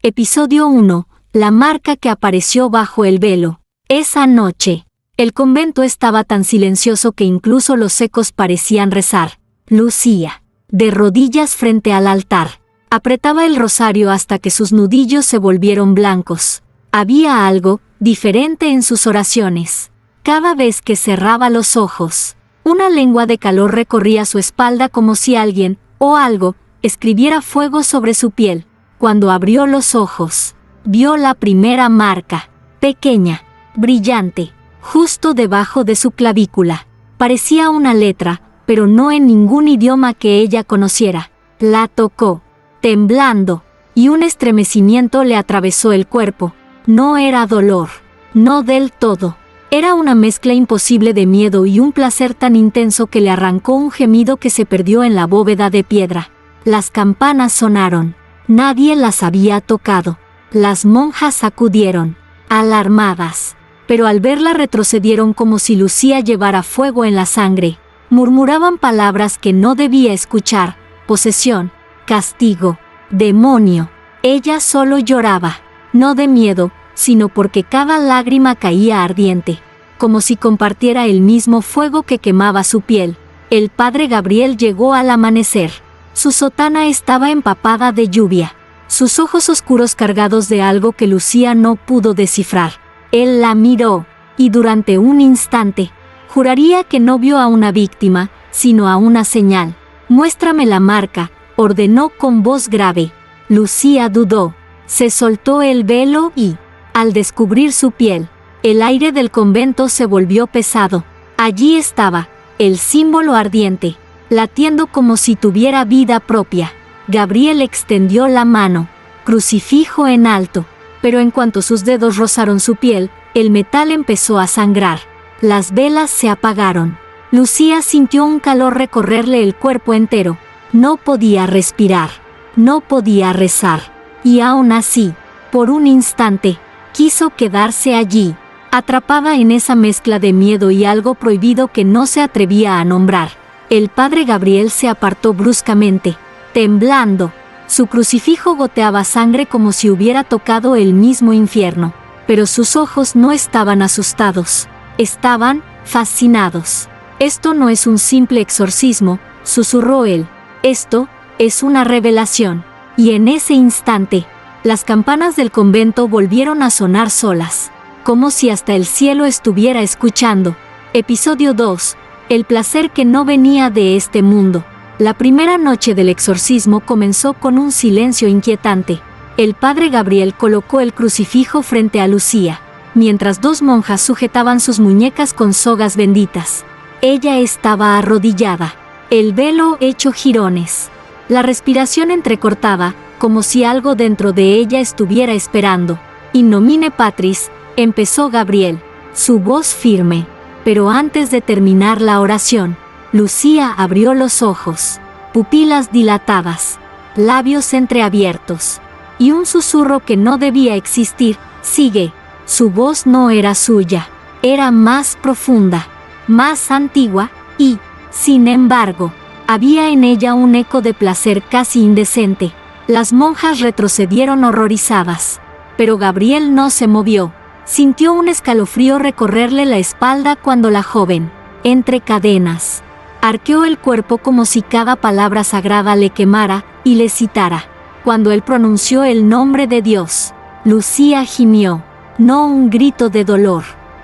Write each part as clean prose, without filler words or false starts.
Episodio 1. La marca que apareció bajo el velo. Esa noche, el convento estaba tan silencioso que incluso los ecos parecían rezar. Lucía, de rodillas frente al altar, apretaba el rosario hasta que sus nudillos se volvieron blancos. Había algo diferente en sus oraciones. Cada vez que cerraba los ojos, una lengua de calor recorría su espalda como si alguien, o algo, escribiera fuego sobre su piel. Cuando abrió los ojos, vio la primera marca, pequeña, brillante, justo debajo de su clavícula. Parecía una letra, pero no en ningún idioma que ella conociera. La tocó, temblando, y un estremecimiento le atravesó el cuerpo. No era dolor, no del todo. Era una mezcla imposible de miedo y un placer tan intenso que le arrancó un gemido que se perdió en la bóveda de piedra. Las campanas sonaron. Nadie las había tocado. Las monjas acudieron, alarmadas, pero al verla retrocedieron como si Lucía llevara fuego en la sangre. Murmuraban palabras que no debía escuchar: posesión, castigo, demonio. Ella solo lloraba, no de miedo, sino porque cada lágrima caía ardiente, como si compartiera el mismo fuego que quemaba su piel. El padre Gabriel llegó al amanecer. Su sotana estaba empapada de lluvia, sus ojos oscuros cargados de algo que Lucía no pudo descifrar. Él la miró, y durante un instante, juraría que no vio a una víctima, sino a una señal. «Muéstrame la marca», ordenó con voz grave. Lucía dudó, se soltó el velo y, al descubrir su piel, el aire del convento se volvió pesado. Allí estaba, el símbolo ardiente, latiendo como si tuviera vida propia. Gabriel extendió la mano, crucifijo en alto, pero en cuanto sus dedos rozaron su piel, el metal empezó a sangrar. Las velas se apagaron. Lucía sintió un calor recorrerle el cuerpo entero. No podía respirar, no podía rezar, y aún así, por un instante, quiso quedarse allí, atrapada en esa mezcla de miedo y algo prohibido que no se atrevía a nombrar. El padre Gabriel se apartó bruscamente, temblando. Su crucifijo goteaba sangre como si hubiera tocado el mismo infierno. Pero sus ojos no estaban asustados, estaban fascinados. «Esto no es un simple exorcismo», susurró él. «Esto es una revelación». Y en ese instante, las campanas del convento volvieron a sonar solas, como si hasta el cielo estuviera escuchando. Episodio 2. El placer que no venía de este mundo. La primera noche del exorcismo comenzó con un silencio inquietante. El padre Gabriel colocó el crucifijo frente a Lucía, mientras dos monjas sujetaban sus muñecas con sogas benditas. Ella estaba arrodillada, el velo hecho jirones, la respiración entrecortada, como si algo dentro de ella estuviera esperando. «In nomine Patris», empezó Gabriel, su voz firme. Pero antes de terminar la oración, Lucía abrió los ojos, pupilas dilatadas, labios entreabiertos, y un susurro que no debía existir: «Sigue». Su voz no era suya, era más profunda, más antigua, y, sin embargo, había en ella un eco de placer casi indecente. Las monjas retrocedieron horrorizadas, pero Gabriel no se movió. Sintió un escalofrío recorrerle la espalda cuando la joven, entre cadenas, arqueó el cuerpo como si cada palabra sagrada le quemara y le citara. Cuando él pronunció el nombre de Dios, Lucía gimió, no un grito de dolor,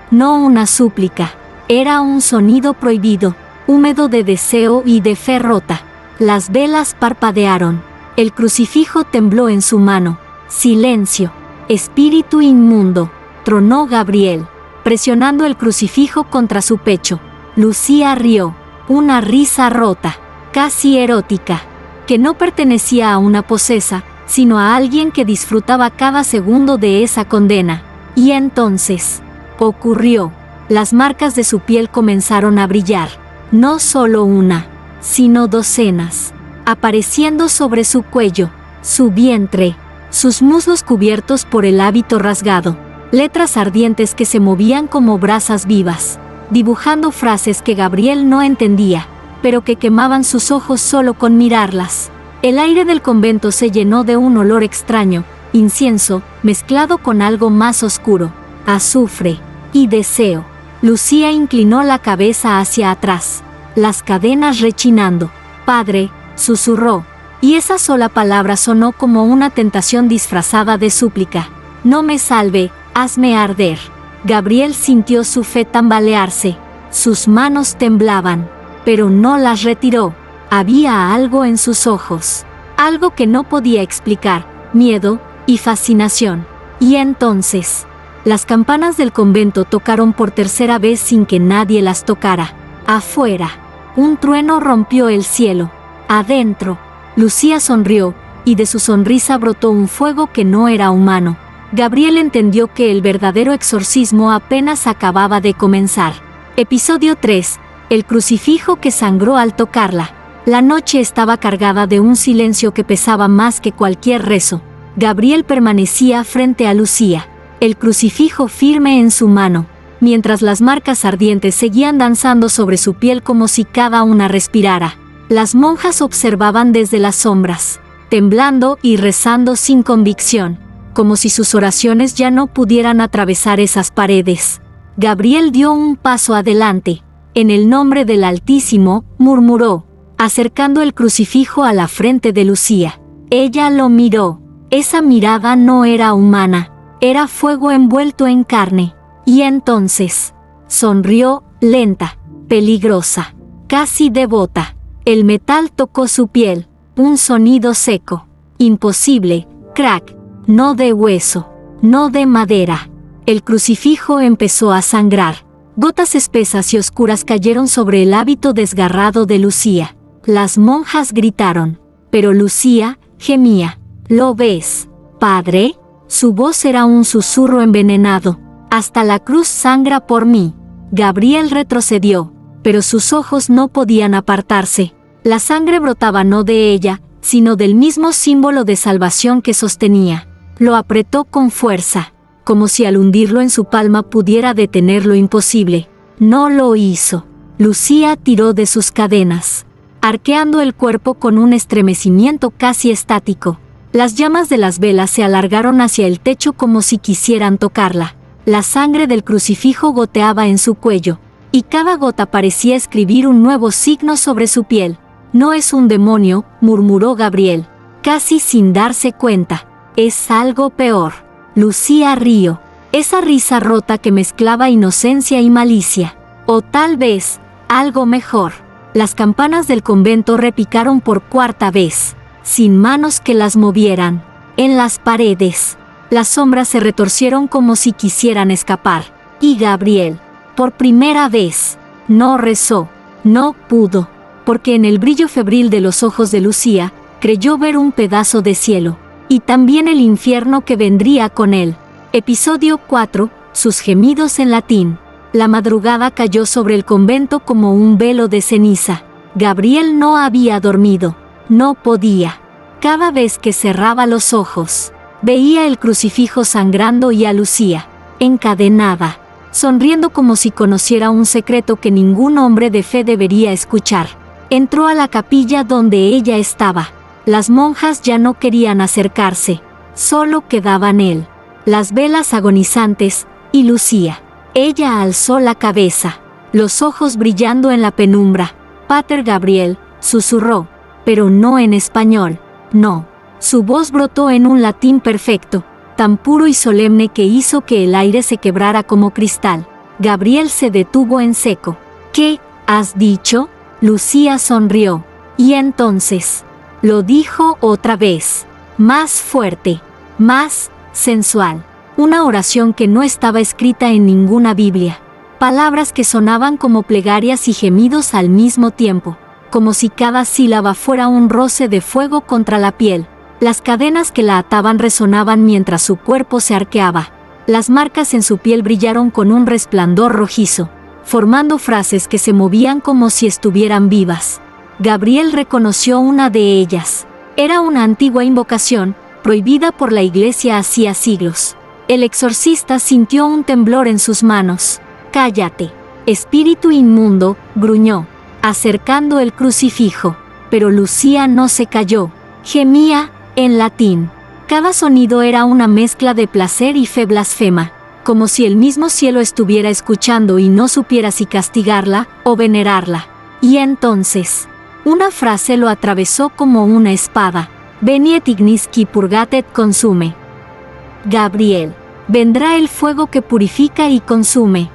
no una súplica, era un sonido prohibido, húmedo de deseo y de fe rota. Las velas parpadearon, el crucifijo tembló en su mano. «Silencio, espíritu inmundo», tronó Gabriel, presionando el crucifijo contra su pecho. Lucía rió, una risa rota, casi erótica, que no pertenecía a una posesa, sino a alguien que disfrutaba cada segundo de esa condena. Y entonces, ocurrió. Las marcas de su piel comenzaron a brillar, no solo una, sino docenas, apareciendo sobre su cuello, su vientre, sus muslos cubiertos por el hábito rasgado. Letras ardientes que se movían como brasas vivas, dibujando frases que Gabriel no entendía, pero que quemaban sus ojos solo con mirarlas. El aire del convento se llenó de un olor extraño, incienso, mezclado con algo más oscuro, azufre y deseo. Lucía inclinó la cabeza hacia atrás, las cadenas rechinando. «Padre», susurró, y esa sola palabra sonó como una tentación disfrazada de súplica. «No me salve, hazme arder». Gabriel sintió su fe tambalearse. Sus manos temblaban, pero no las retiró. Había algo en sus ojos, algo que no podía explicar, miedo y fascinación. Y entonces, las campanas del convento tocaron por tercera vez sin que nadie las tocara. Afuera, un trueno rompió el cielo. Adentro, Lucía sonrió, y de su sonrisa brotó un fuego que no era humano. Gabriel entendió que el verdadero exorcismo apenas acababa de comenzar. Episodio 3. El crucifijo que sangró al tocarla. La noche estaba cargada de un silencio que pesaba más que cualquier rezo. Gabriel permanecía frente a Lucía, el crucifijo firme en su mano, mientras las marcas ardientes seguían danzando sobre su piel como si cada una respirara. Las monjas observaban desde las sombras, temblando y rezando sin convicción, como si sus oraciones ya no pudieran atravesar esas paredes. Gabriel dio un paso adelante. «En el nombre del Altísimo», murmuró, acercando el crucifijo a la frente de Lucía. Ella lo miró. Esa mirada no era humana, era fuego envuelto en carne. Y entonces, sonrió, lenta, peligrosa, casi devota. El metal tocó su piel, un sonido seco, imposible, crack, no de hueso, no de madera. El crucifijo empezó a sangrar. Gotas espesas y oscuras cayeron sobre el hábito desgarrado de Lucía. Las monjas gritaron, pero Lucía gemía. «¿Lo ves, padre?» Su voz era un susurro envenenado. «Hasta la cruz sangra por mí». Gabriel retrocedió, pero sus ojos no podían apartarse. La sangre brotaba no de ella, sino del mismo símbolo de salvación que sostenía. Lo apretó con fuerza, como si al hundirlo en su palma pudiera detener lo imposible. No lo hizo. Lucía tiró de sus cadenas, arqueando el cuerpo con un estremecimiento casi estático. Las llamas de las velas se alargaron hacia el techo como si quisieran tocarla. La sangre del crucifijo goteaba en su cuello, y cada gota parecía escribir un nuevo signo sobre su piel. «No es un demonio», murmuró Gabriel, casi sin darse cuenta. «Es algo peor». Lucía rió, esa risa rota que mezclaba inocencia y malicia. O tal vez, algo mejor. Las campanas del convento repicaron por cuarta vez, sin manos que las movieran. En las paredes, las sombras se retorcieron como si quisieran escapar. Y Gabriel, por primera vez, no rezó, no pudo, porque en el brillo febril de los ojos de Lucía, creyó ver un pedazo de cielo, y también el infierno que vendría con él. Episodio 4. Sus gemidos en latín. La madrugada cayó sobre el convento como un velo de ceniza. Gabriel no había dormido. No podía. Cada vez que cerraba los ojos, veía el crucifijo sangrando y a Lucía, encadenada, sonriendo como si conociera un secreto que ningún hombre de fe debería escuchar. Entró a la capilla donde ella estaba. Las monjas ya no querían acercarse. Solo quedaban él, las velas agonizantes, y Lucía. Ella alzó la cabeza, los ojos brillando en la penumbra. «Pater Gabriel», susurró, pero no en español, no. Su voz brotó en un latín perfecto, tan puro y solemne que hizo que el aire se quebrara como cristal. Gabriel se detuvo en seco. «¿Qué has dicho?» Lucía sonrió. Y entonces, lo dijo otra vez, más fuerte, más sensual. Una oración que no estaba escrita en ninguna Biblia. Palabras que sonaban como plegarias y gemidos al mismo tiempo, como si cada sílaba fuera un roce de fuego contra la piel. Las cadenas que la ataban resonaban mientras su cuerpo se arqueaba. Las marcas en su piel brillaron con un resplandor rojizo, formando frases que se movían como si estuvieran vivas. Gabriel reconoció una de ellas. Era una antigua invocación, prohibida por la Iglesia hacía siglos. El exorcista sintió un temblor en sus manos. «Cállate, espíritu inmundo», gruñó, acercando el crucifijo. Pero Lucía no se calló. Gemía, en latín. Cada sonido era una mezcla de placer y fe blasfema, como si el mismo cielo estuviera escuchando y no supiera si castigarla o venerarla. Y entonces, una frase lo atravesó como una espada. Veniet ignis qui purgat et consume. Gabriel. Vendrá el fuego que purifica y consume.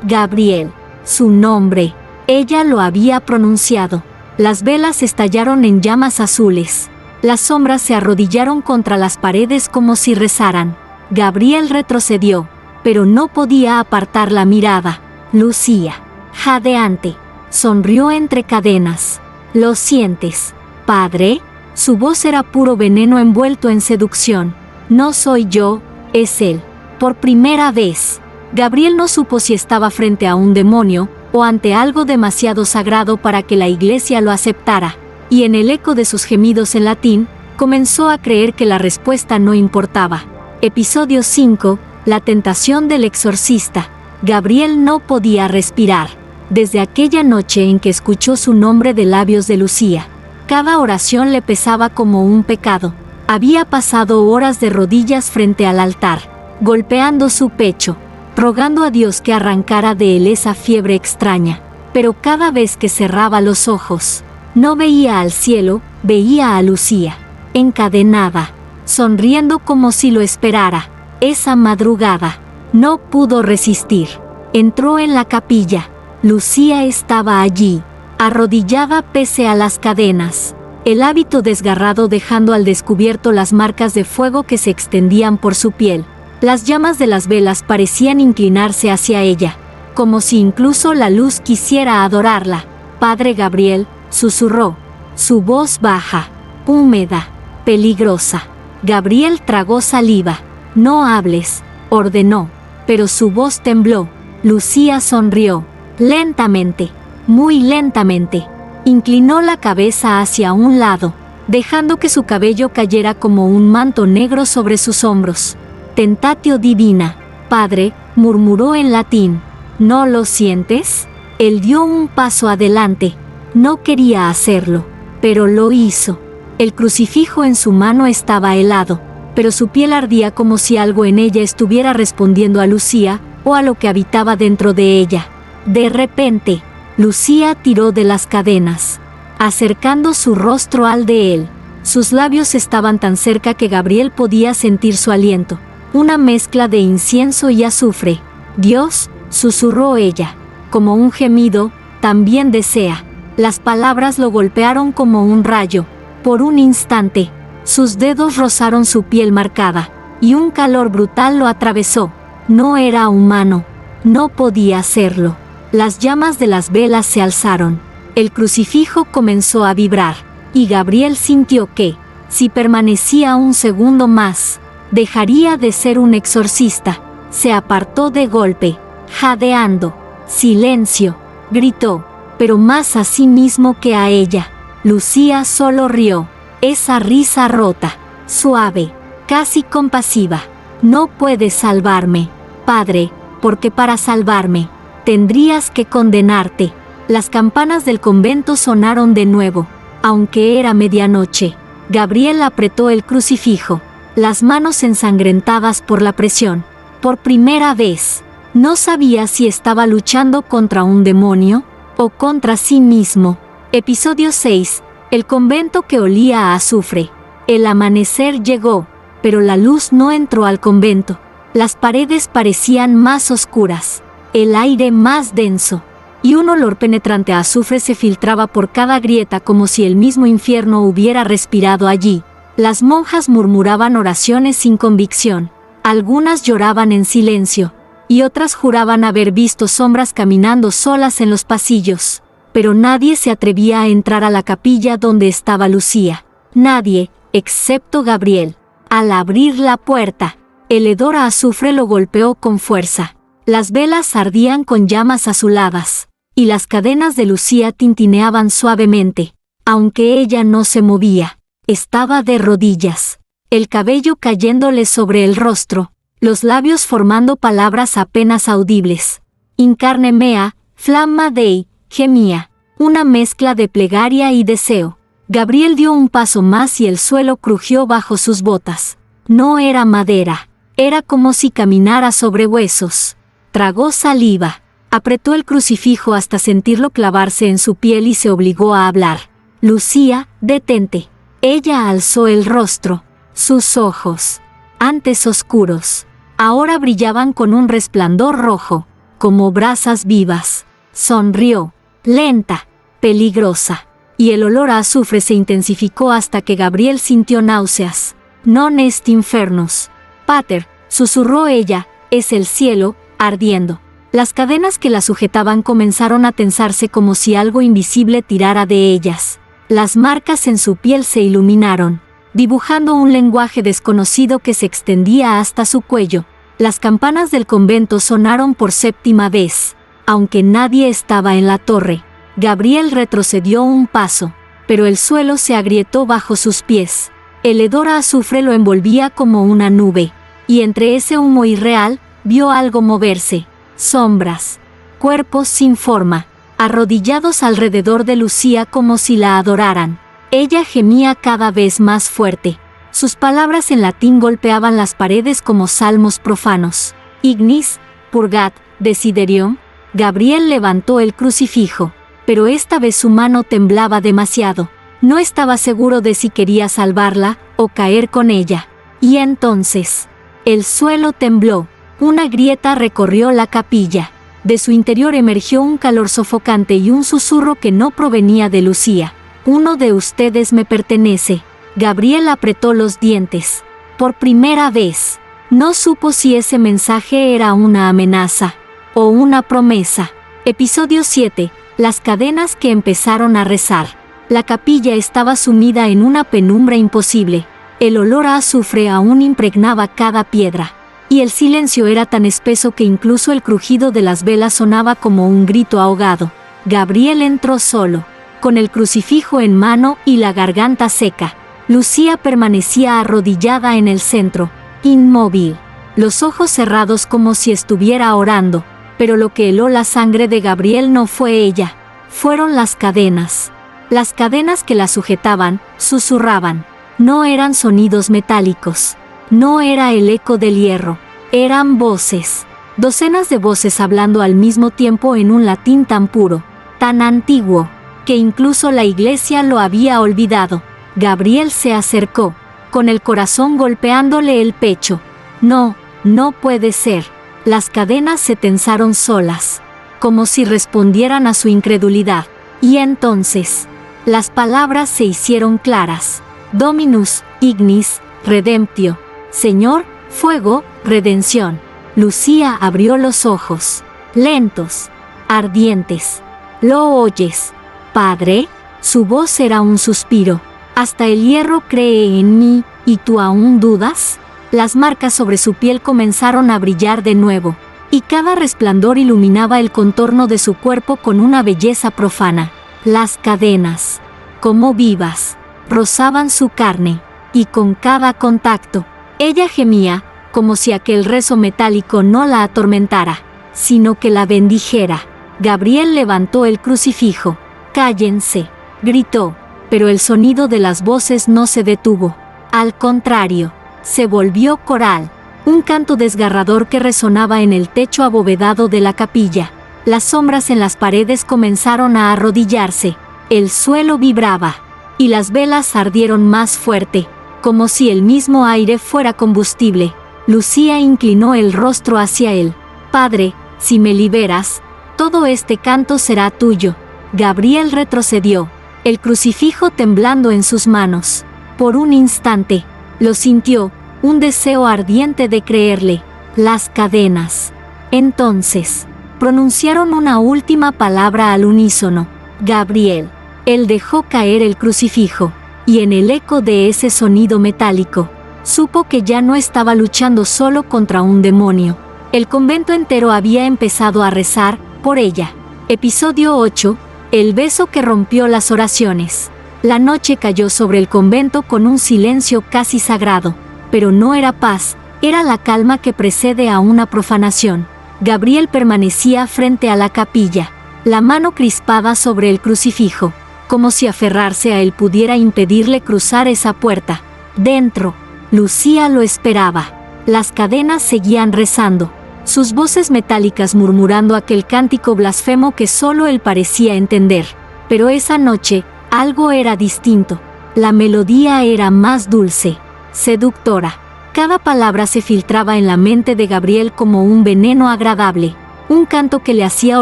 Gabriel. Su nombre. Ella lo había pronunciado. Las velas estallaron en llamas azules. Las sombras se arrodillaron contra las paredes como si rezaran. Gabriel retrocedió, pero no podía apartar la mirada. Lucía, jadeante, sonrió entre cadenas. ¿Lo sientes, padre? Su voz era puro veneno envuelto en seducción. No soy yo, es él. Por primera vez. Gabriel no supo si estaba frente a un demonio o ante algo demasiado sagrado para que la iglesia lo aceptara, y en el eco de sus gemidos en latín, comenzó a creer que la respuesta no importaba. Episodio 5. La tentación del exorcista. Gabriel no podía respirar. Desde aquella noche en que escuchó su nombre de labios de Lucía, cada oración le pesaba como un pecado. Había pasado horas de rodillas frente al altar, golpeando su pecho, rogando a Dios que arrancara de él esa fiebre extraña. Pero cada vez que cerraba los ojos, no veía al cielo, veía a Lucía, encadenada, sonriendo como si lo esperara. Esa madrugada, no pudo resistir. Entró en la capilla. Lucía estaba allí, arrodillada pese a las cadenas, el hábito desgarrado dejando al descubierto las marcas de fuego que se extendían por su piel. Las llamas de las velas parecían inclinarse hacia ella, como si incluso la luz quisiera adorarla. Padre Gabriel, susurró, su voz baja, húmeda, peligrosa. Gabriel tragó saliva. No hables, ordenó, pero su voz tembló. Lucía sonrió, lentamente, muy lentamente. Inclinó la cabeza hacia un lado, dejando que su cabello cayera como un manto negro sobre sus hombros. Tentatio divina, padre, murmuró en latín. ¿No lo sientes? Él dio un paso adelante. No quería hacerlo, pero lo hizo. El crucifijo en su mano estaba helado, pero su piel ardía como si algo en ella estuviera respondiendo a Lucía o a lo que habitaba dentro de ella. De repente, Lucía tiró de las cadenas, acercando su rostro al de él. Sus labios estaban tan cerca que Gabriel podía sentir su aliento, una mezcla de incienso y azufre. Dios, susurró ella, como un gemido, también desea. Las palabras lo golpearon como un rayo. Por un instante, sus dedos rozaron su piel marcada, y un calor brutal lo atravesó. No era humano, no podía hacerlo. Las llamas de las velas se alzaron. El crucifijo comenzó a vibrar, y Gabriel sintió que, si permanecía un segundo más, dejaría de ser un exorcista. Se apartó de golpe, jadeando. Silencio, gritó, pero más a sí mismo que a ella. Lucía solo rió, esa risa rota, suave, casi compasiva. No puedes salvarme, padre, porque para salvarme, tendrías que condenarte. Las campanas del convento sonaron de nuevo, aunque era medianoche. Gabriel apretó el crucifijo, las manos ensangrentadas por la presión. Por primera vez, no sabía si estaba luchando contra un demonio o contra sí mismo. Episodio 6. El convento que olía a azufre. El amanecer llegó, pero la luz no entró al convento. Las paredes parecían más oscuras, el aire más denso, y un olor penetrante a azufre se filtraba por cada grieta como si el mismo infierno hubiera respirado allí. Las monjas murmuraban oraciones sin convicción. Algunas lloraban en silencio, y otras juraban haber visto sombras caminando solas en los pasillos. Pero nadie se atrevía a entrar a la capilla donde estaba Lucía. Nadie, excepto Gabriel. Al abrir la puerta, el hedor a azufre lo golpeó con fuerza. Las velas ardían con llamas azuladas, y las cadenas de Lucía tintineaban suavemente. Aunque ella no se movía, estaba de rodillas, el cabello cayéndole sobre el rostro, los labios formando palabras apenas audibles. In carne mea, flamma Dei, gemía, una mezcla de plegaria y deseo. Gabriel dio un paso más y el suelo crujió bajo sus botas. No era madera. Era como si caminara sobre huesos. Tragó saliva. Apretó el crucifijo hasta sentirlo clavarse en su piel y se obligó a hablar. Lucía, detente. Ella alzó el rostro. Sus ojos, antes oscuros, ahora brillaban con un resplandor rojo, como brasas vivas. Sonrió, lenta, peligrosa, y el olor a azufre se intensificó hasta que Gabriel sintió náuseas. Non est infernus. Pater, susurró ella, es el cielo, ardiendo. Las cadenas que la sujetaban comenzaron a tensarse como si algo invisible tirara de ellas. Las marcas en su piel se iluminaron, dibujando un lenguaje desconocido que se extendía hasta su cuello. Las campanas del convento sonaron por 7ª vez. Aunque nadie estaba en la torre, Gabriel retrocedió un paso, pero el suelo se agrietó bajo sus pies. El hedor a azufre lo envolvía como una nube, y entre ese humo irreal, vio algo moverse. Sombras, cuerpos sin forma, arrodillados alrededor de Lucía como si la adoraran. Ella gemía cada vez más fuerte. Sus palabras en latín golpeaban las paredes como salmos profanos. Ignis, purgat, desiderium. Gabriel levantó el crucifijo, pero esta vez su mano temblaba demasiado. No estaba seguro de si quería salvarla o caer con ella. Y entonces, el suelo tembló. Una grieta recorrió la capilla. De su interior emergió un calor sofocante y un susurro que no provenía de Lucía. Uno de ustedes me pertenece. Gabriel apretó los dientes. Por primera vez, no supo si ese mensaje era una amenaza o una promesa. Episodio 7. Las cadenas que empezaron a rezar. La capilla estaba sumida en una penumbra imposible. El olor a azufre aún impregnaba cada piedra. Y el silencio era tan espeso que incluso el crujido de las velas sonaba como un grito ahogado. Gabriel entró solo, con el crucifijo en mano y la garganta seca. Lucía permanecía arrodillada en el centro, inmóvil, los ojos cerrados como si estuviera orando, pero lo que heló la sangre de Gabriel no fue ella, fueron las cadenas. Las cadenas que la sujetaban, susurraban. No eran sonidos metálicos. No era el eco del hierro, eran voces. Docenas de voces hablando al mismo tiempo en un latín tan puro, tan antiguo, que incluso la iglesia lo había olvidado. Gabriel se acercó, con el corazón golpeándole el pecho. No, no puede ser. Las cadenas se tensaron solas, como si respondieran a su incredulidad. Y entonces, las palabras se hicieron claras. Dominus, ignis, redemptio. Señor, fuego, redención. Lucía abrió los ojos, lentos, ardientes. ¿Lo oyes, Padre? Su voz era un suspiro. Hasta el hierro cree en mí, ¿y tú aún dudas? Las marcas sobre su piel comenzaron a brillar de nuevo, y cada resplandor iluminaba el contorno de su cuerpo con una belleza profana. Las cadenas, como vivas, rozaban su carne, y con cada contacto, ella gemía, como si aquel rezo metálico no la atormentara, sino que la bendijera. Gabriel levantó el crucifijo. «Cállense», gritó, pero el sonido de las voces no se detuvo. Al contrario, se volvió coral, un canto desgarrador que resonaba en el techo abovedado de la capilla. Las sombras en las paredes comenzaron a arrodillarse, el suelo vibraba, y las velas ardieron más fuerte, como si el mismo aire fuera combustible. Lucía inclinó el rostro hacia él. «Padre, si me liberas, todo este canto será tuyo». Gabriel retrocedió, el crucifijo temblando en sus manos. Por un instante, lo sintió, un deseo ardiente de creerle. Las cadenas. Entonces, pronunciaron una última palabra al unísono. Gabriel. Él dejó caer el crucifijo, y en el eco de ese sonido metálico, supo que ya no estaba luchando solo contra un demonio. El convento entero había empezado a rezar por ella. Episodio 8. El beso que rompió las oraciones. La noche cayó sobre el convento con un silencio casi sagrado, pero no era paz, era la calma que precede a una profanación. Gabriel permanecía frente a la capilla, la mano crispada sobre el crucifijo, como si aferrarse a él pudiera impedirle cruzar esa puerta. Dentro, Lucía lo esperaba. Las cadenas seguían rezando, sus voces metálicas murmurando aquel cántico blasfemo que solo él parecía entender. Pero esa noche, algo era distinto. La melodía era más dulce, seductora. Cada palabra se filtraba en la mente de Gabriel como un veneno agradable, un canto que le hacía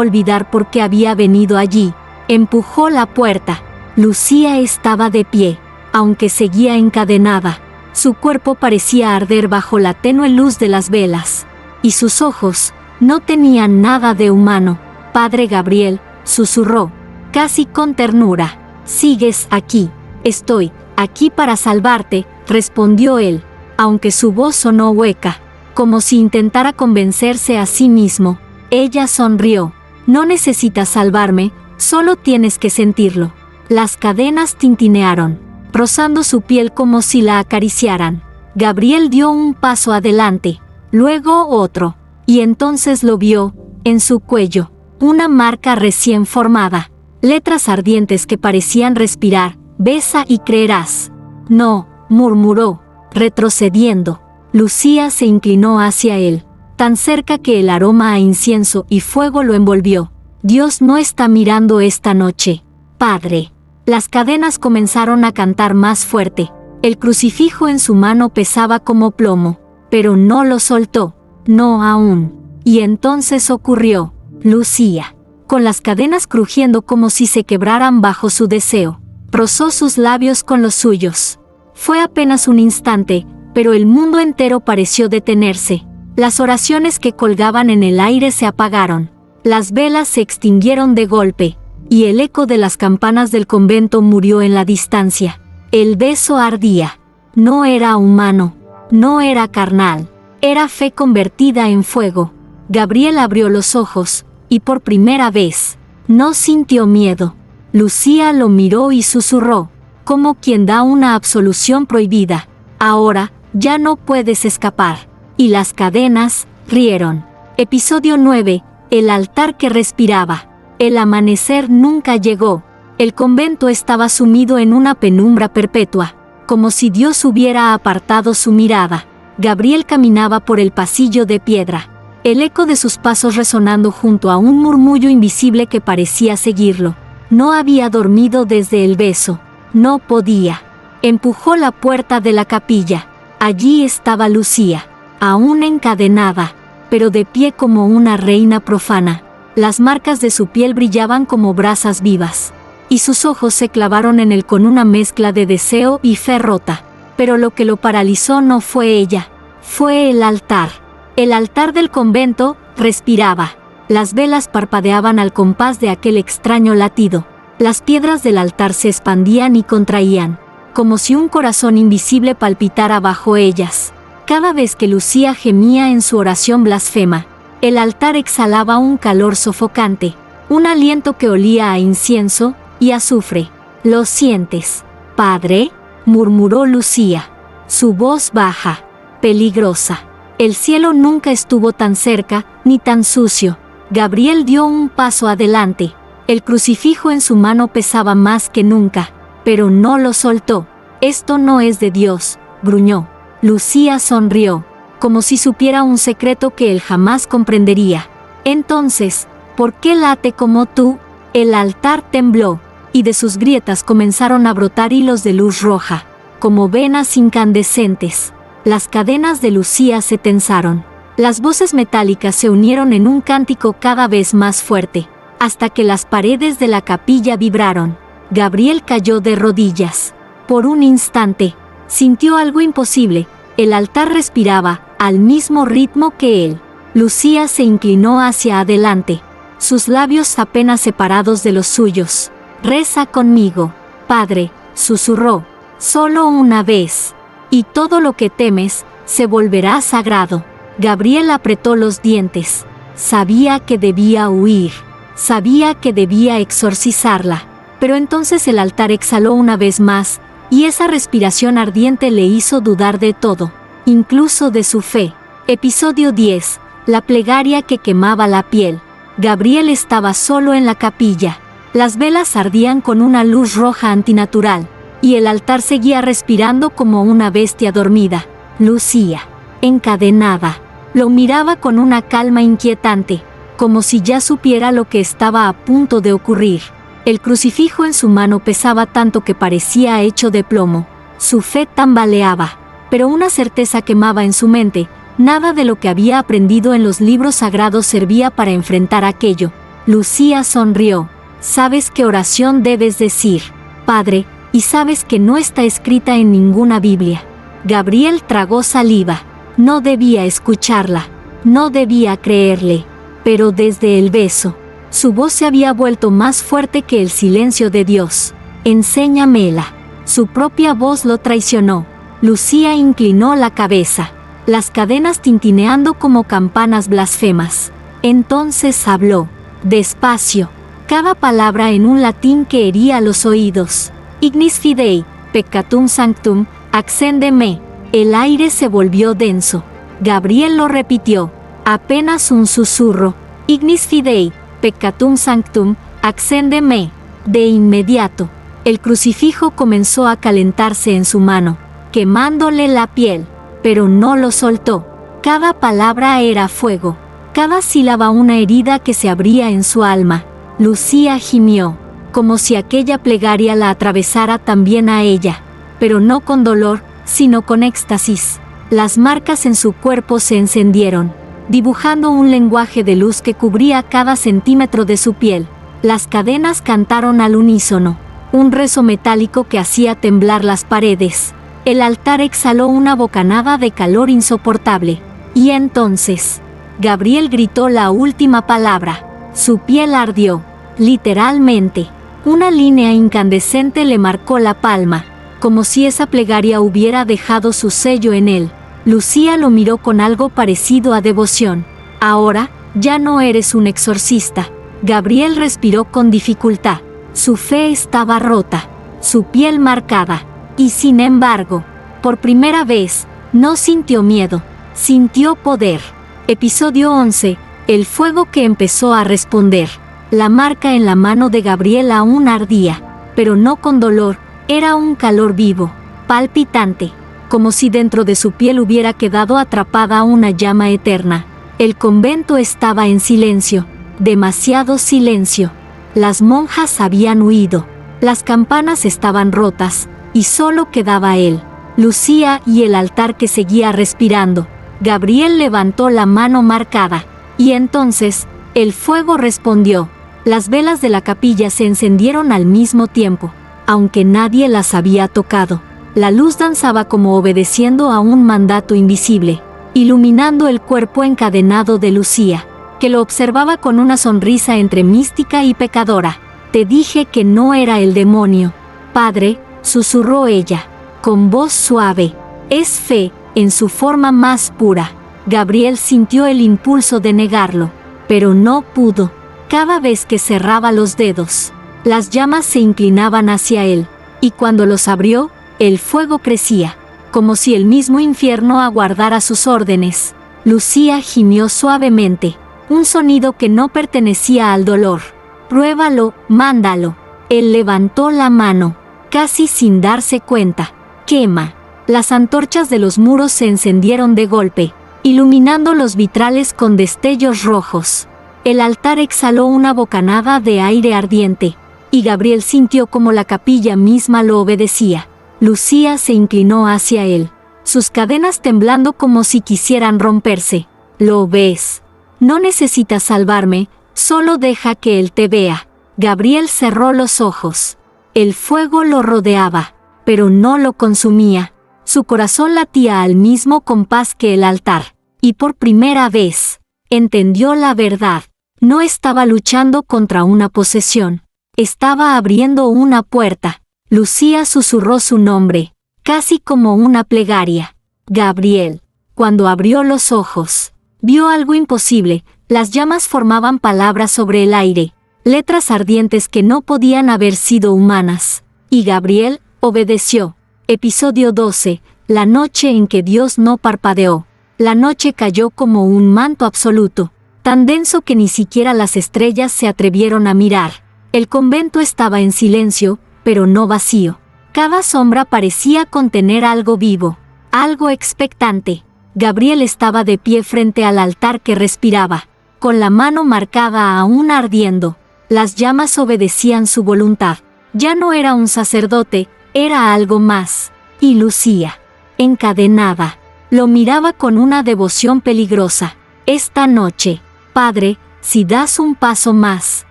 olvidar por qué había venido allí. Empujó la puerta. Lucía estaba de pie, aunque seguía encadenada. Su cuerpo parecía arder bajo la tenue luz de las velas, y sus ojos no tenían nada de humano. «Padre Gabriel», susurró, casi con ternura. «¿Sigues aquí?» «Estoy aquí para salvarte», respondió él, aunque su voz sonó hueca, como si intentara convencerse a sí mismo. Ella sonrió. «No necesitas salvarme, solo tienes que sentirlo». Las cadenas tintinearon, rozando su piel como si la acariciaran. Gabriel dio un paso adelante, luego otro, y entonces lo vio, en su cuello, una marca recién formada, letras ardientes que parecían respirar: «Besa y creerás». «No», murmuró, retrocediendo. Lucía se inclinó hacia él, tan cerca que el aroma a incienso y fuego lo envolvió. «Dios no está mirando esta noche, padre». Las cadenas comenzaron a cantar más fuerte. El crucifijo en su mano pesaba como plomo, pero no lo soltó. No aún. Y entonces ocurrió. Lucía, con las cadenas crujiendo como si se quebraran bajo su deseo, rozó sus labios con los suyos. Fue apenas un instante, pero el mundo entero pareció detenerse. Las oraciones que colgaban en el aire se apagaron. Las velas se extinguieron de golpe, y el eco de las campanas del convento murió en la distancia. El beso ardía. No era humano, no era carnal, era fe convertida en fuego. Gabriel abrió los ojos, y por primera vez, no sintió miedo. Lucía lo miró y susurró, como quien da una absolución prohibida: «Ahora, ya no puedes escapar». Y las cadenas rieron. Episodio 9. El altar que respiraba. El amanecer nunca llegó. El convento estaba sumido en una penumbra perpetua, como si Dios hubiera apartado su mirada. Gabriel caminaba por el pasillo de piedra, el eco de sus pasos resonando junto a un murmullo invisible que parecía seguirlo. No había dormido desde el beso. No podía. Empujó la puerta de la capilla. Allí estaba Lucía, aún encadenada, pero de pie como una reina profana. Las marcas de su piel brillaban como brasas vivas, y sus ojos se clavaron en él con una mezcla de deseo y fe rota. Pero lo que lo paralizó no fue ella, fue el altar. El altar del convento respiraba. Las velas parpadeaban al compás de aquel extraño latido. Las piedras del altar se expandían y contraían, como si un corazón invisible palpitara bajo ellas. Cada vez que Lucía gemía en su oración blasfema, el altar exhalaba un calor sofocante, un aliento que olía a incienso y azufre. «¿Lo sientes, padre?», murmuró Lucía, su voz baja, peligrosa. El cielo nunca estuvo tan cerca, ni tan sucio. Gabriel dio un paso adelante. El crucifijo en su mano pesaba más que nunca, pero no lo soltó. «Esto no es de Dios», gruñó. Lucía sonrió, como si supiera un secreto que él jamás comprendería. «Entonces, ¿por qué late como tú?». El altar tembló, y de sus grietas comenzaron a brotar hilos de luz roja, como venas incandescentes. Las cadenas de Lucía se tensaron. Las voces metálicas se unieron en un cántico cada vez más fuerte, hasta que las paredes de la capilla vibraron. Gabriel cayó de rodillas. Por un instante, sintió algo imposible. El altar respiraba, al mismo ritmo que él. Lucía se inclinó hacia adelante, sus labios apenas separados de los suyos. «Reza conmigo, padre», susurró, «solo una vez, y todo lo que temes se volverá sagrado». Gabriel apretó los dientes. Sabía que debía huir, sabía que debía exorcizarla. Pero entonces el altar exhaló una vez más, y esa respiración ardiente le hizo dudar de todo, incluso de su fe. Episodio 10. La plegaria que quemaba la piel. Gabriel estaba solo en la capilla. Las velas ardían con una luz roja antinatural, y el altar seguía respirando como una bestia dormida. Lucía, encadenada, lo miraba con una calma inquietante, como si ya supiera lo que estaba a punto de ocurrir. El crucifijo en su mano pesaba tanto que parecía hecho de plomo. Su fe tambaleaba, pero una certeza quemaba en su mente. Nada de lo que había aprendido en los libros sagrados servía para enfrentar aquello. Lucía sonrió. «¿Sabes qué oración debes decir, Padre? Y sabes que no está escrita en ninguna Biblia». Gabriel tragó saliva. No debía escucharla. No debía creerle. Pero desde el beso, su voz se había vuelto más fuerte que el silencio de Dios. «Enséñamela». Su propia voz lo traicionó. Lucía inclinó la cabeza, las cadenas tintineando como campanas blasfemas. Entonces habló, despacio, cada palabra en un latín que hería los oídos. «Ignis fidei, peccatum sanctum, accende me». El aire se volvió denso. Gabriel lo repitió, apenas un susurro. «Ignis fidei, peccatum sanctum, accende me». De inmediato, el crucifijo comenzó a calentarse en su mano, quemándole la piel, pero no lo soltó. Cada palabra era fuego, cada sílaba una herida que se abría en su alma. Lucía gimió, como si aquella plegaria la atravesara también a ella, pero no con dolor, sino con éxtasis. Las marcas en su cuerpo se encendieron, dibujando un lenguaje de luz que cubría cada centímetro de su piel. Las cadenas cantaron al unísono, un rezo metálico que hacía temblar las paredes. El altar exhaló una bocanada de calor insoportable. Y entonces, Gabriel gritó la última palabra. Su piel ardió, literalmente. Una línea incandescente le marcó la palma, como si esa plegaria hubiera dejado su sello en él. Lucía lo miró con algo parecido a devoción. «Ahora, ya no eres un exorcista». Gabriel respiró con dificultad. Su fe estaba rota, su piel marcada, y sin embargo, por primera vez, no sintió miedo, sintió poder. Episodio 11. El fuego que empezó a responder. La marca en la mano de Gabriel aún ardía, pero no con dolor, era un calor vivo, palpitante, como si dentro de su piel hubiera quedado atrapada una llama eterna. El convento estaba en silencio, demasiado silencio. Las monjas habían huido, las campanas estaban rotas, y solo quedaba él, Lucía y el altar que seguía respirando. Gabriel levantó la mano marcada, y entonces, el fuego respondió. Las velas de la capilla se encendieron al mismo tiempo, aunque nadie las había tocado. La luz danzaba como obedeciendo a un mandato invisible, iluminando el cuerpo encadenado de Lucía, que lo observaba con una sonrisa entre mística y pecadora. «Te dije que no era el demonio, Padre», susurró ella, con voz suave. «Es fe, en su forma más pura». Gabriel sintió el impulso de negarlo, pero no pudo. Cada vez que cerraba los dedos, las llamas se inclinaban hacia él, y cuando los abrió, el fuego crecía, como si el mismo infierno aguardara sus órdenes. Lucía gimió suavemente, un sonido que no pertenecía al dolor. «Pruébalo, mándalo». Él levantó la mano, casi sin darse cuenta. «Quema». Las antorchas de los muros se encendieron de golpe, iluminando los vitrales con destellos rojos. El altar exhaló una bocanada de aire ardiente, y Gabriel sintió como la capilla misma lo obedecía. Lucía se inclinó hacia él, sus cadenas temblando como si quisieran romperse. «¿Lo ves? No necesitas salvarme, solo deja que él te vea». Gabriel cerró los ojos. El fuego lo rodeaba, pero no lo consumía. Su corazón latía al mismo compás que el altar, y por primera vez, entendió la verdad. No estaba luchando contra una posesión, estaba abriendo una puerta. Lucía susurró su nombre, casi como una plegaria. «Gabriel». Cuando abrió los ojos, vio algo imposible. Las llamas formaban palabras sobre el aire, letras ardientes que no podían haber sido humanas. Y Gabriel obedeció. Episodio 12. La noche en que Dios no parpadeó. La noche cayó como un manto absoluto, tan denso que ni siquiera las estrellas se atrevieron a mirar. El convento estaba en silencio, pero no vacío. Cada sombra parecía contener algo vivo, algo expectante. Gabriel estaba de pie frente al altar que respiraba, con la mano marcada aún ardiendo. Las llamas obedecían su voluntad. Ya no era un sacerdote, era algo más. Y Lucía, encadenada, lo miraba con una devoción peligrosa. Esta noche, Padre, si das un paso más,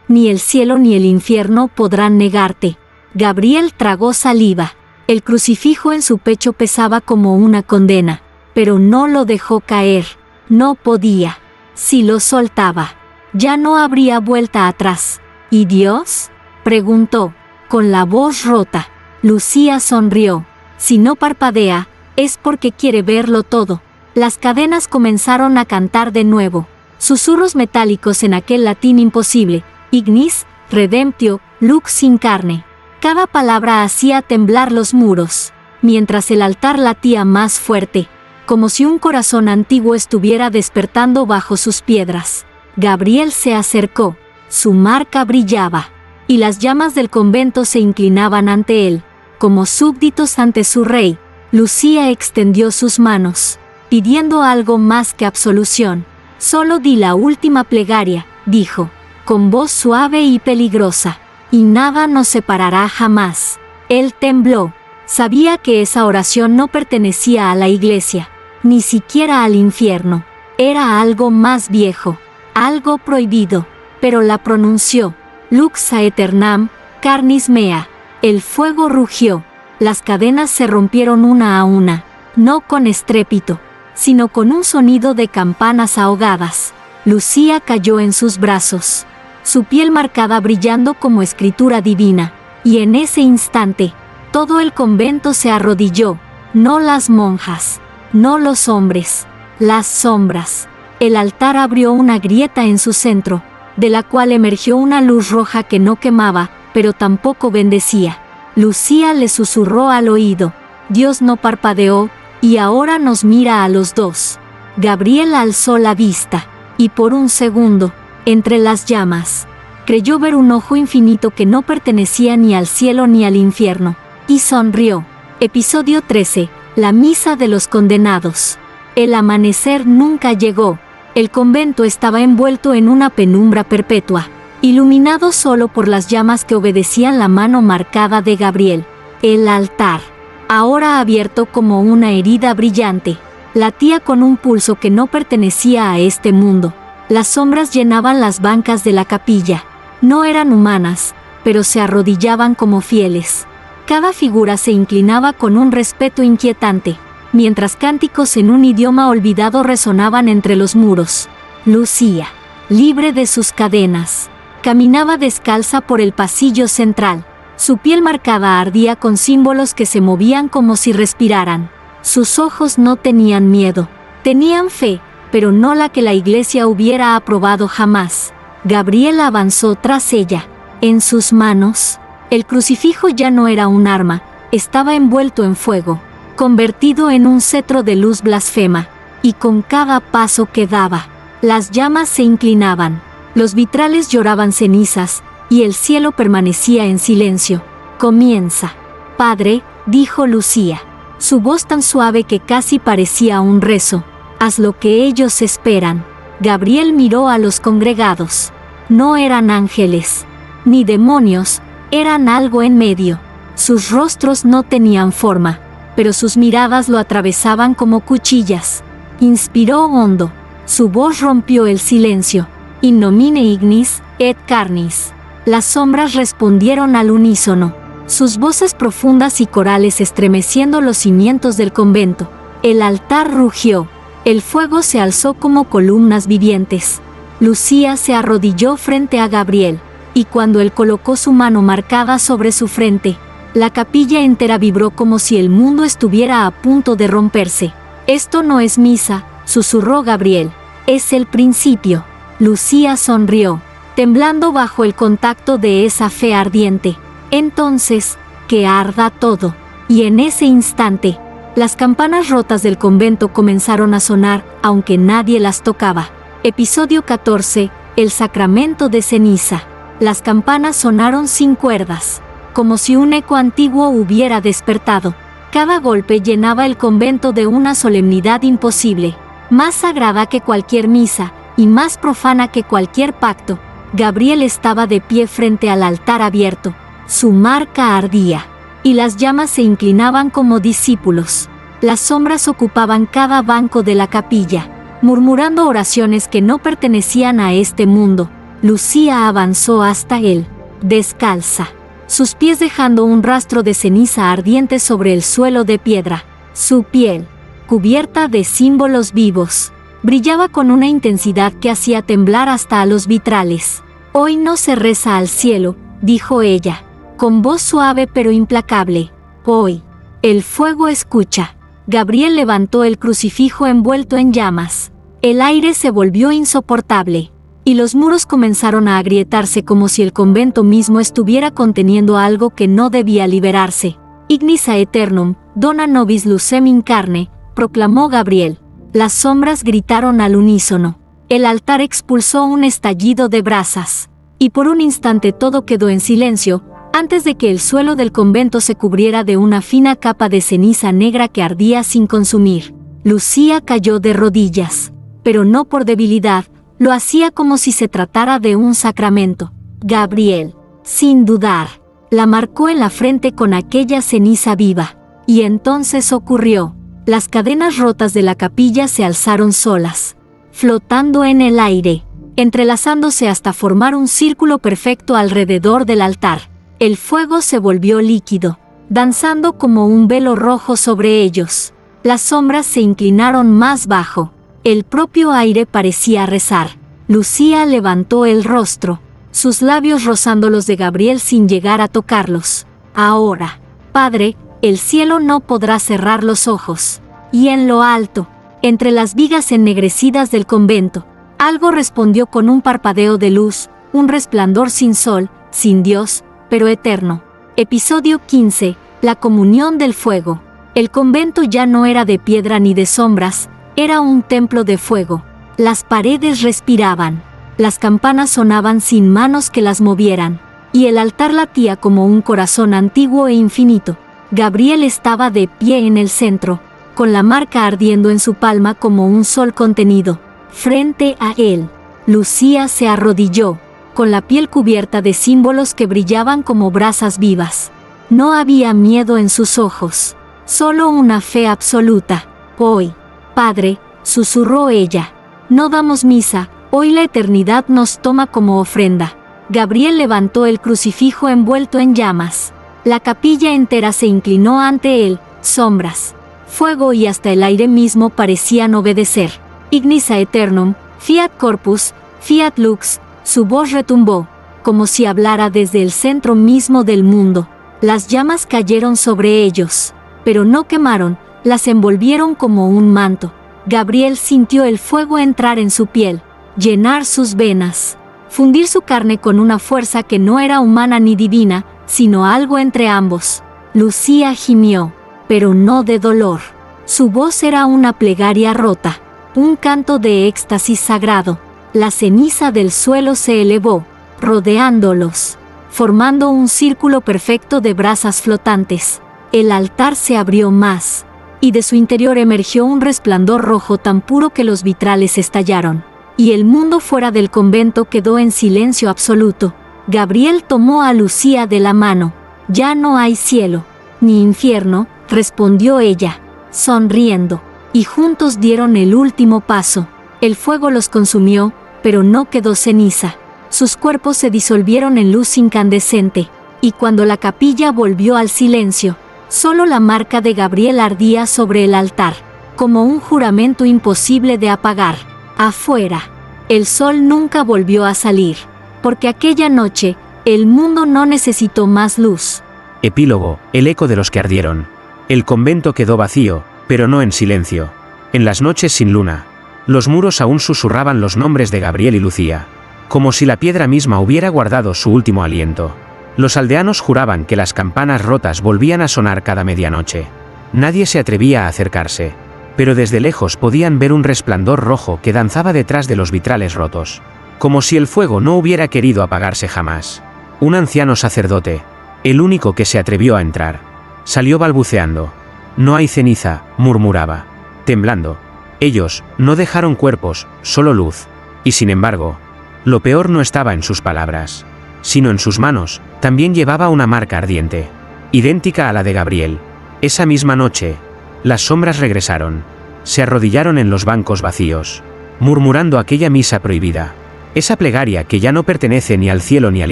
ni el cielo ni el infierno podrán negarte. Gabriel tragó saliva. El crucifijo en su pecho pesaba como una condena, pero no lo dejó caer. No podía. Si lo soltaba, ya no habría vuelta atrás. ¿Y Dios?, preguntó, con la voz rota. Lucía sonrió. Si no parpadea, es porque quiere verlo todo. Las cadenas comenzaron a cantar de nuevo. Susurros metálicos en aquel latín imposible. Ignis, redemptio, lux in carne. Cada palabra hacía temblar los muros, mientras el altar latía más fuerte, como si un corazón antiguo estuviera despertando bajo sus piedras. Gabriel se acercó. Su marca brillaba, y las llamas del convento se inclinaban ante él, como súbditos ante su rey. Lucía extendió sus manos, pidiendo algo más que absolución. Solo di la última plegaria, dijo, con voz suave y peligrosa, y nada nos separará jamás. Él tembló. Sabía que esa oración no pertenecía a la iglesia, ni siquiera al infierno. Era algo más viejo, algo prohibido, pero la pronunció. Lux aeternam, carnis mea. El fuego rugió. Las cadenas se rompieron una a una, no con estrépito, sino con un sonido de campanas ahogadas. Lucía cayó en sus brazos, su piel marcada brillando como escritura divina, y en ese instante, todo el convento se arrodilló, no las monjas, no los hombres, las sombras. El altar abrió una grieta en su centro, de la cual emergió una luz roja que no quemaba, pero tampoco bendecía. Lucía le susurró al oído. Dios no parpadeó, y ahora nos mira a los dos. Gabriel alzó la vista, y por un segundo, entre las llamas, creyó ver un ojo infinito que no pertenecía ni al cielo ni al infierno, y sonrió. Episodio 13. La misa de los condenados. El amanecer nunca llegó. El convento estaba envuelto en una penumbra perpetua, iluminado solo por las llamas que obedecían la mano marcada de Gabriel. El altar, ahora abierto como una herida brillante, latía con un pulso que no pertenecía a este mundo. Las sombras llenaban las bancas de la capilla. No eran humanas, pero se arrodillaban como fieles. Cada figura se inclinaba con un respeto inquietante, mientras cánticos en un idioma olvidado resonaban entre los muros. Lucía, libre de sus cadenas, caminaba descalza por el pasillo central. Su piel marcada ardía con símbolos que se movían como si respiraran. Sus ojos no tenían miedo, tenían fe, pero no la que la iglesia hubiera aprobado jamás. Gabriel avanzó tras ella. En sus manos, el crucifijo ya no era un arma, estaba envuelto en fuego, convertido en un cetro de luz blasfema, y con cada paso que daba, las llamas se inclinaban, los vitrales lloraban cenizas, y el cielo permanecía en silencio. Comienza. Padre, dijo Lucía, su voz tan suave que casi parecía un rezo. Haz lo que ellos esperan. Gabriel miró a los congregados. No eran ángeles, ni demonios, eran algo en medio. Sus rostros no tenían forma, pero sus miradas lo atravesaban como cuchillas. Inspiró hondo. Su voz rompió el silencio. In nomine ignis et carnis. Las sombras respondieron al unísono, sus voces profundas y corales estremeciendo los cimientos del convento. El altar rugió. El fuego se alzó como columnas vivientes. Lucía se arrodilló frente a Gabriel, y cuando él colocó su mano marcada sobre su frente, la capilla entera vibró como si el mundo estuviera a punto de romperse. Esto no es misa, susurró Gabriel. Es el principio. Lucía sonrió, temblando bajo el contacto de esa fe ardiente. Entonces, que arda todo. Y en ese instante, las campanas rotas del convento comenzaron a sonar, aunque nadie las tocaba. Episodio 14. El sacramento de ceniza. Las campanas sonaron sin cuerdas, como si un eco antiguo hubiera despertado. Cada golpe llenaba el convento de una solemnidad imposible, más sagrada que cualquier misa, y más profana que cualquier pacto. Gabriel estaba de pie frente al altar abierto. Su marca ardía, y las llamas se inclinaban como discípulos. Las sombras ocupaban cada banco de la capilla, murmurando oraciones que no pertenecían a este mundo. Lucía avanzó hasta él, descalza, sus pies dejando un rastro de ceniza ardiente sobre el suelo de piedra. Su piel, cubierta de símbolos vivos, brillaba con una intensidad que hacía temblar hasta a los vitrales. «Hoy no se reza al cielo», dijo ella, con voz suave pero implacable. «Hoy, el fuego escucha». Gabriel levantó el crucifijo envuelto en llamas. El aire se volvió insoportable, y los muros comenzaron a agrietarse como si el convento mismo estuviera conteniendo algo que no debía liberarse. «Ignis aeternum, dona nobis lucem in carne», proclamó Gabriel. Las sombras gritaron al unísono. El altar expulsó un estallido de brasas, y por un instante todo quedó en silencio, antes de que el suelo del convento se cubriera de una fina capa de ceniza negra que ardía sin consumir. Lucía cayó de rodillas, pero no por debilidad, lo hacía como si se tratara de un sacramento. Gabriel, sin dudar, la marcó en la frente con aquella ceniza viva. Y entonces ocurrió. Las cadenas rotas de la capilla se alzaron solas, flotando en el aire, entrelazándose hasta formar un círculo perfecto alrededor del altar. El fuego se volvió líquido, danzando como un velo rojo sobre ellos. Las sombras se inclinaron más bajo. El propio aire parecía rezar. Lucía levantó el rostro, sus labios rozando los de Gabriel sin llegar a tocarlos. «Ahora, Padre, el cielo no podrá cerrar los ojos». Y en lo alto, entre las vigas ennegrecidas del convento, algo respondió con un parpadeo de luz, un resplandor sin sol, sin Dios, pero eterno. Episodio 15. La comunión del fuego. El convento ya no era de piedra ni de sombras, era un templo de fuego. Las paredes respiraban, las campanas sonaban sin manos que las movieran, y el altar latía como un corazón antiguo e infinito. Gabriel estaba de pie en el centro, con la marca ardiendo en su palma como un sol contenido. Frente a él, Lucía se arrodilló, con la piel cubierta de símbolos que brillaban como brasas vivas. No había miedo en sus ojos, solo una fe absoluta. «Hoy, Padre», susurró ella, «no damos misa, hoy la eternidad nos toma como ofrenda». Gabriel levantó el crucifijo envuelto en llamas. La capilla entera se inclinó ante él, sombras, fuego y hasta el aire mismo parecían obedecer. «Ignis aeternum, fiat corpus, fiat lux», su voz retumbó, como si hablara desde el centro mismo del mundo. Las llamas cayeron sobre ellos, pero no quemaron, las envolvieron como un manto. Gabriel sintió el fuego entrar en su piel, llenar sus venas, fundir su carne con una fuerza que no era humana ni divina, sino algo entre ambos. Lucía gimió, pero no de dolor. Su voz era una plegaria rota, un canto de éxtasis sagrado. La ceniza del suelo se elevó, rodeándolos, formando un círculo perfecto de brasas flotantes. El altar se abrió más, y de su interior emergió un resplandor rojo tan puro que los vitrales estallaron, y el mundo fuera del convento quedó en silencio absoluto. Gabriel tomó a Lucía de la mano. «Ya no hay cielo, ni infierno», respondió ella, sonriendo, y juntos dieron el último paso. El fuego los consumió, pero no quedó ceniza. Sus cuerpos se disolvieron en luz incandescente, y cuando la capilla volvió al silencio, solo la marca de Gabriel ardía sobre el altar, como un juramento imposible de apagar. Afuera, el sol nunca volvió a salir, porque aquella noche, el mundo no necesitó más luz. Epílogo, el eco de los que ardieron. El convento quedó vacío, pero no en silencio. En las noches sin luna, los muros aún susurraban los nombres de Gabriel y Lucía, como si la piedra misma hubiera guardado su último aliento. Los aldeanos juraban que las campanas rotas volvían a sonar cada medianoche. Nadie se atrevía a acercarse, pero desde lejos podían ver un resplandor rojo que danzaba detrás de los vitrales rotos. como si el fuego no hubiera querido apagarse jamás. Un anciano sacerdote, el único que se atrevió a entrar, salió balbuceando. No hay ceniza, murmuraba, temblando. Ellos no dejaron cuerpos, solo luz. Y sin embargo, lo peor no estaba en sus palabras, sino en sus manos. También llevaba una marca ardiente, idéntica a la de Gabriel. Esa misma noche, las sombras regresaron. Se arrodillaron en los bancos vacíos, murmurando aquella misa prohibida. Esa plegaria que ya no pertenece ni al cielo ni al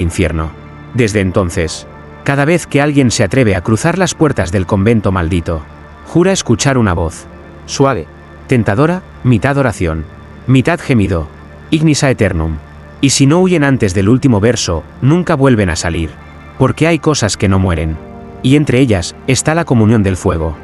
infierno. Desde entonces, cada vez que alguien se atreve a cruzar las puertas del convento maldito, jura escuchar una voz, suave, tentadora, mitad oración, mitad gemido, ignis aeternum. Y si no huyen antes del último verso, nunca vuelven a salir. Porque hay cosas que no mueren. Y entre ellas, está la comunión del fuego.